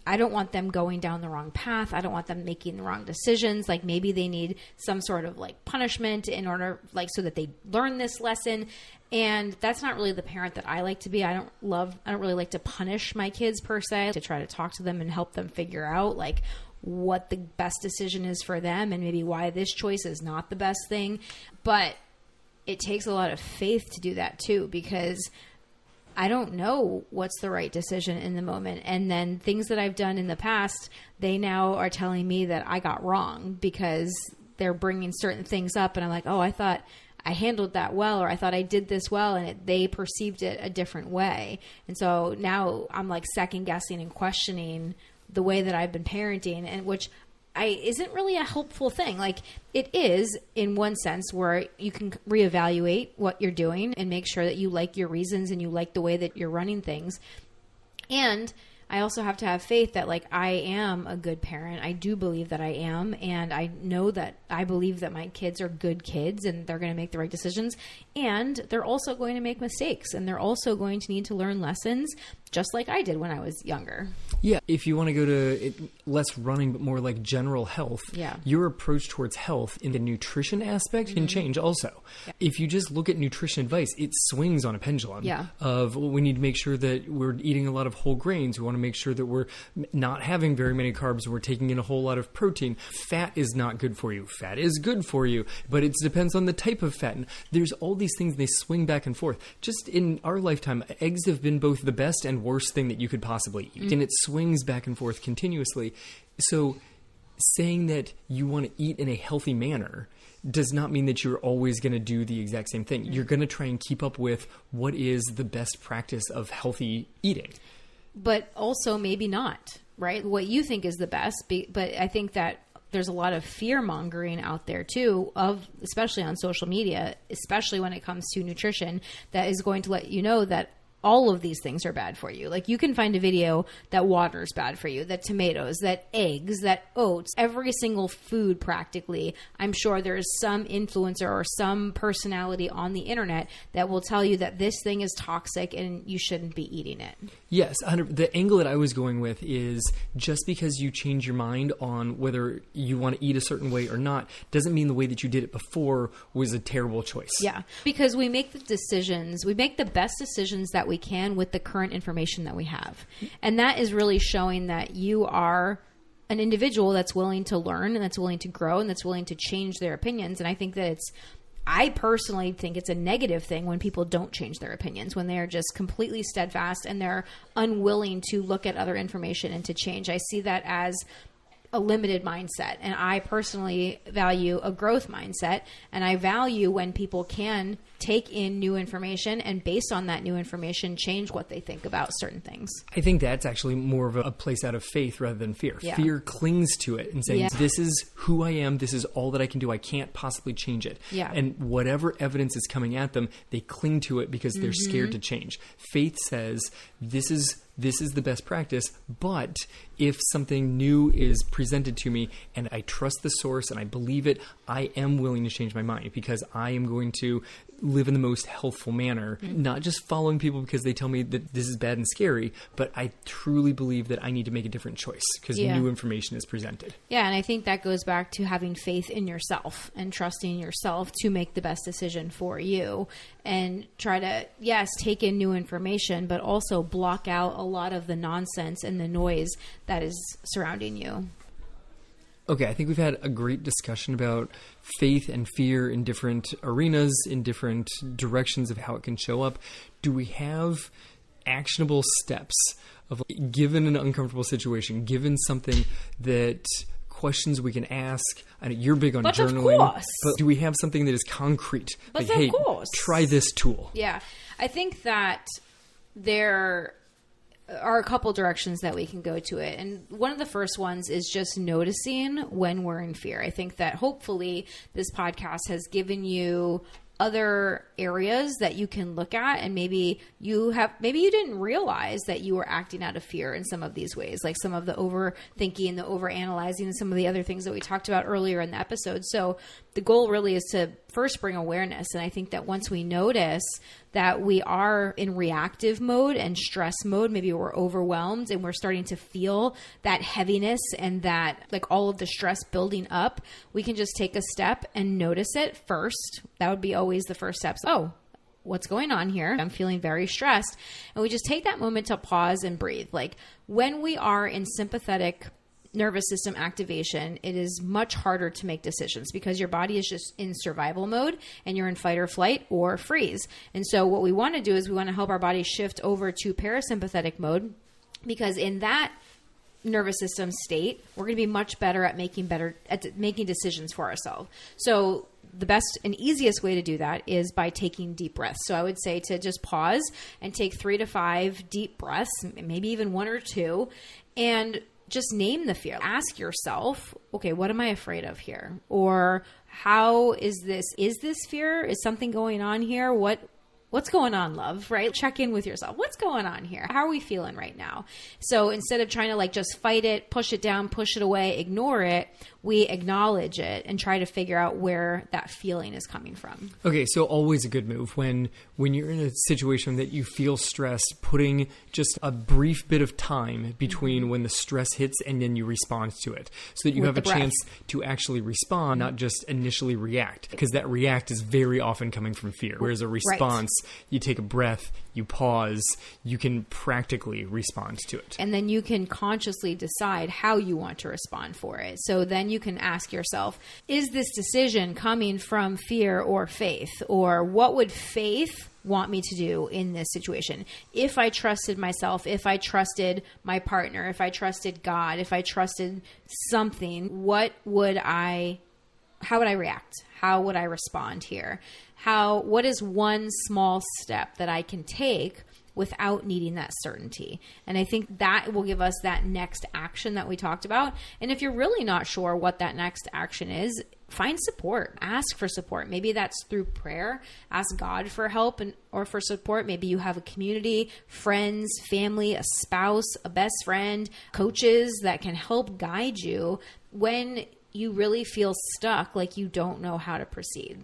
I don't want them going down the wrong path. I don't want them making the wrong decisions. Like maybe they need some sort of like punishment in order, like so that they learn this lesson. And that's not really the parent that I like to be. I don't really like to punish my kids per se, to try to talk to them and help them figure out like what the best decision is for them and maybe why this choice is not the best thing. But it takes a lot of faith to do that too, because I don't know what's the right decision in the moment. And then things that I've done in the past, they now are telling me that I got wrong because they're bringing certain things up. And I'm like, oh, I thought I handled that well, or I thought I did this well, and they perceived it a different way. And so now I'm like second guessing and questioning the way that I've been parenting, and which isn't really a helpful thing. Like it is in one sense where you can reevaluate what you're doing and make sure that you like your reasons and you like the way that you're running things. And I also have to have faith that like I am a good parent. I do believe that I am. And I know that I believe that my kids are good kids and they're going to make the right decisions. And they're also going to make mistakes. And they're also going to need to learn lessons just like I did when I was younger. Yeah, if you want to go to less running, but more like general health, your approach towards health in the nutrition aspect can change also. Yeah. If you just look at nutrition advice, it swings on a pendulum of we need to make sure that we're eating a lot of whole grains. We want to make sure that we're not having very many carbs and we're taking in a whole lot of protein. Fat is not good for you. Fat is good for you, but it depends on the type of fat. And there's all these things, they swing back and forth. Just in our lifetime, eggs have been both the best and worst thing that you could possibly eat. And it swings back and forth continuously. So saying that you want to eat in a healthy manner does not mean that you're always going to do the exact same thing. You're going to try and keep up with what is the best practice of healthy eating. But also maybe not, right? What you think is the best. But I think that there's a lot of fear mongering out there too, especially on social media, especially when it comes to nutrition, that is going to let you know that all of these things are bad for you. Like you can find a video that water is bad for you, that tomatoes, that eggs, that oats, every single food practically. I'm sure there's some influencer or some personality on the internet that will tell you that this thing is toxic and you shouldn't be eating it. Yes, the angle that I was going with is just because you change your mind on whether you want to eat a certain way or not doesn't mean the way that you did it before was a terrible choice. Yeah, because we make the best decisions that we can with the current information that we have. And that is really showing that you are an individual that's willing to learn and that's willing to grow and that's willing to change their opinions. And I think that I personally think it's a negative thing when people don't change their opinions, when they're just completely steadfast and they're unwilling to look at other information and to change. I see that as a limited mindset. And I personally value a growth mindset. And I value when people can take in new information and based on that new information, change what they think about certain things. I think that's actually more of a place out of faith rather than fear. Yeah. Fear clings to it and saying, this is who I am. This is all that I can do. I can't possibly change it. Yeah. And whatever evidence is coming at them, they cling to it because they're scared to change. Faith says, this is this is the best practice, but if something new is presented to me and I trust the source and I believe it, I am willing to change my mind because I am going to live in the most healthful manner, not just following people because they tell me that this is bad and scary, but I truly believe that I need to make a different choice because new information is presented. Yeah, and I think that goes back to having faith in yourself and trusting yourself to make the best decision for you and try to, yes, take in new information, but also block out a lot of the nonsense and the noise that is surrounding you. Okay, I think we've had a great discussion about faith and fear in different arenas, in different directions of how it can show up. Do we have actionable steps of, given an uncomfortable situation, given something that questions we can ask? I know you're big on journaling, but do we have something that is concrete? But like, hey, try this tool. Yeah, I think that there are a couple directions that we can go to it. And one of the first ones is just noticing when we're in fear. I think that hopefully this podcast has given you other areas that you can look at, and maybe you didn't realize that you were acting out of fear in some of these ways, like some of the overthinking, the overanalyzing, and some of the other things that we talked about earlier in the episode. So the goal really is to first bring awareness. And I think that once we notice that we are in reactive mode and stress mode, maybe we're overwhelmed and we're starting to feel that heaviness and that like all of the stress building up, we can just take a step and notice it first. That would be always the first step. Oh, what's going on here? I'm feeling very stressed. And we just take that moment to pause and breathe. Like when we are in sympathetic nervous system activation, it is much harder to make decisions because your body is just in survival mode and you're in fight or flight or freeze. And so what we want to do is we want to help our body shift over to parasympathetic mode, because in that nervous system state, we're going to be much better at making decisions for ourselves. So the best and easiest way to do that is by taking deep breaths. So I would say to just pause and take 3 to 5 deep breaths, maybe even 1 or 2, and just name the fear. Ask yourself, okay, what am I afraid of here? Or how is this fear? Is something going on here? What's going on, love, right? Check in with yourself. What's going on here? How are we feeling right now? So instead of trying to like just fight it, push it down, push it away, ignore it, we acknowledge it and try to figure out where that feeling is coming from. Okay, so always a good move when you're in a situation that you feel stressed, putting just a brief bit of time between when the stress hits and then you respond to it, so that you have a chance to actually respond, not just initially react, because that react is very often coming from fear. Whereas a response, you take a breath, you pause, you can practically respond to it. And then you can consciously decide how you want to respond for it. So then you can ask yourself, is this decision coming from fear or faith? Or what would faith want me to do in this situation? If I trusted myself, if I trusted my partner, if I trusted God, if I trusted something, how would I react? How would I respond here? What is one small step that I can take without needing that certainty? And I think that will give us that next action that we talked about. And if you're really not sure what that next action is, find support. Ask for support. Maybe that's through prayer. Ask God for help or for support. Maybe you have a community, friends, family, a spouse, a best friend, coaches that can help guide you when you really feel stuck, like you don't know how to proceed.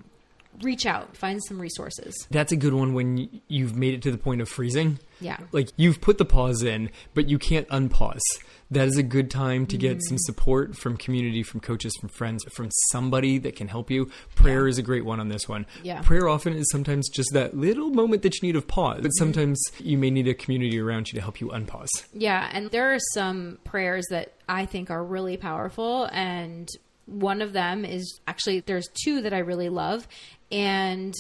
Reach out, find some resources. That's a good one when you've made it to the point of freezing. Yeah. Like you've put the pause in, but you can't unpause. That is a good time to get some support from community, from coaches, from friends, from somebody that can help you. Prayer is a great one on this one. Yeah. Prayer often is sometimes just that little moment that you need of pause, but sometimes you may need a community around you to help you unpause. Yeah. And there are some prayers that I think are really powerful, and one of them is actually, there's 2 that I really love, and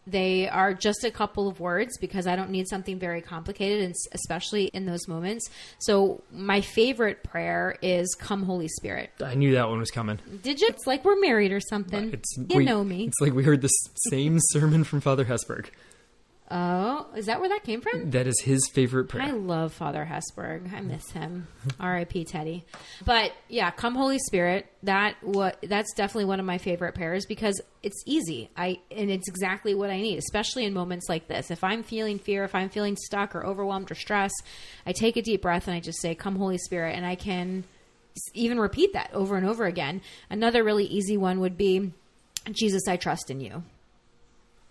they are just a couple of words because I don't need something very complicated, and especially in those moments. So my favorite prayer is "Come Holy Spirit." I knew that one was coming. Did you? It's like we're married or something. You know me. It's like we heard the same sermon from Father Hesberg. Oh, is that where that came from? That is his favorite prayer. I love Father Hesburgh. I miss him. R.I.P. Teddy. But yeah, come Holy Spirit. That's definitely one of my favorite prayers because it's easy. And it's exactly what I need, especially in moments like this. If I'm feeling fear, if I'm feeling stuck or overwhelmed or stressed, I take a deep breath and I just say, come Holy Spirit. And I can even repeat that over and over again. Another really easy one would be, Jesus, I trust in you.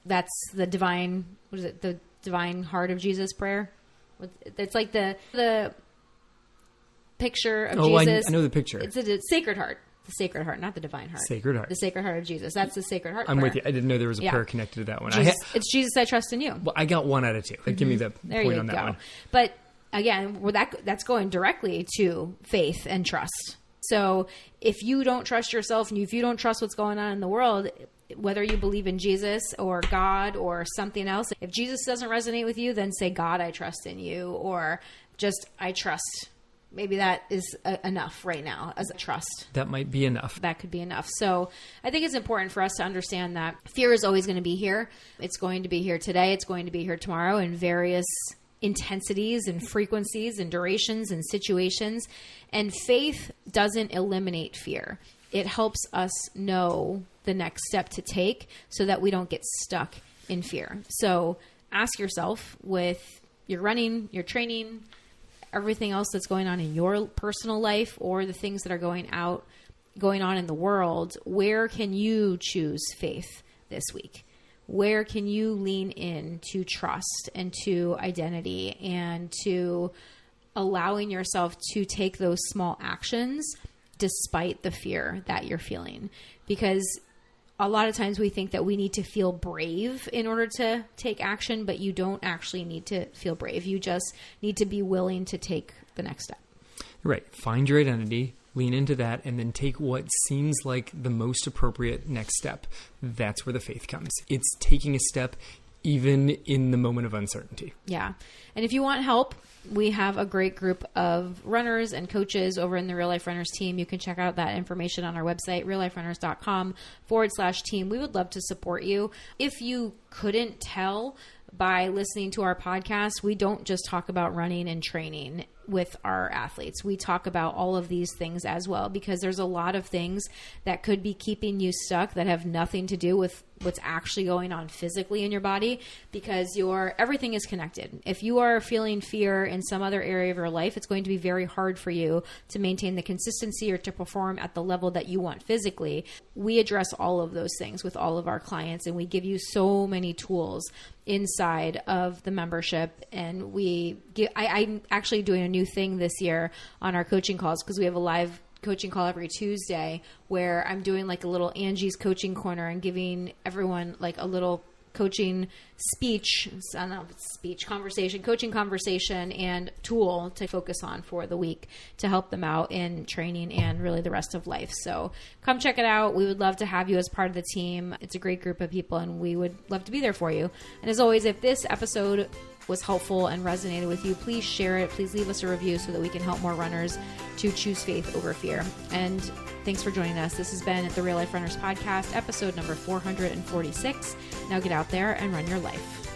That's the divine, what is it? The divine heart of Jesus prayer. It's like the picture of Jesus. I know the picture. It's a sacred heart. The sacred heart, not the divine heart. Sacred heart. The sacred heart of Jesus. That's the sacred heart I'm prayer. with you. I didn't know there was a prayer connected to that one. It's Jesus, I trust in you. Well, I got 1 out of 2. Like, give me the point on that one. But again, that's going directly to faith and trust. So if you don't trust yourself and if you don't trust what's going on in the world, whether you believe in Jesus or God or something else, if Jesus doesn't resonate with you, then say, God, I trust in you, or just, I trust. Maybe that is enough right now as a trust. That might be enough. That could be enough. So I think it's important for us to understand that fear is always going to be here. It's going to be here today. It's going to be here tomorrow in various intensities and frequencies and durations and situations. And faith doesn't eliminate fear. It helps us know the next step to take so that we don't get stuck in fear. So ask yourself, with your running, your training, everything else that's going on in your personal life or the things that are going on in the world, where can you choose faith this week? Where can you lean in to trust and to identity and to allowing yourself to take those small actions despite the fear that you're feeling? Because a lot of times we think that we need to feel brave in order to take action, but you don't actually need to feel brave. You just need to be willing to take the next step. Right. Find your identity, lean into that, and then take what seems like the most appropriate next step. That's where the faith comes. It's taking a step even in the moment of uncertainty. Yeah. And if you want help, we have a great group of runners and coaches over in the Real Life Runners team. You can check out that information on our website, realliferunners.com/team. We would love to support you. If you couldn't tell by listening to our podcast, we don't just talk about running and training with our athletes. We talk about all of these things as well, because there's a lot of things that could be keeping you stuck that have nothing to do with what's actually going on physically in your body, because everything is connected. If you are feeling fear in some other area of your life, it's going to be very hard for you to maintain the consistency or to perform at the level that you want physically. We address all of those things with all of our clients, and we give you so many tools inside of the membership. And I'm actually doing a new thing this year on our coaching calls, because we have a live coaching call every Tuesday where I'm doing like a little Angie's coaching corner and giving everyone like a little coaching speech, I don't know if it's speech, coaching conversation and tool to focus on for the week to help them out in training and really the rest of life. So come check it out. We would love to have you as part of the team. It's a great group of people and we would love to be there for you. And as always, if this episode was helpful and resonated with you, please share it. Please leave us a review so that we can help more runners to choose faith over fear. And thanks for joining us. This has been the Real Life Runners Podcast, episode number 446. Now get out there and run your life.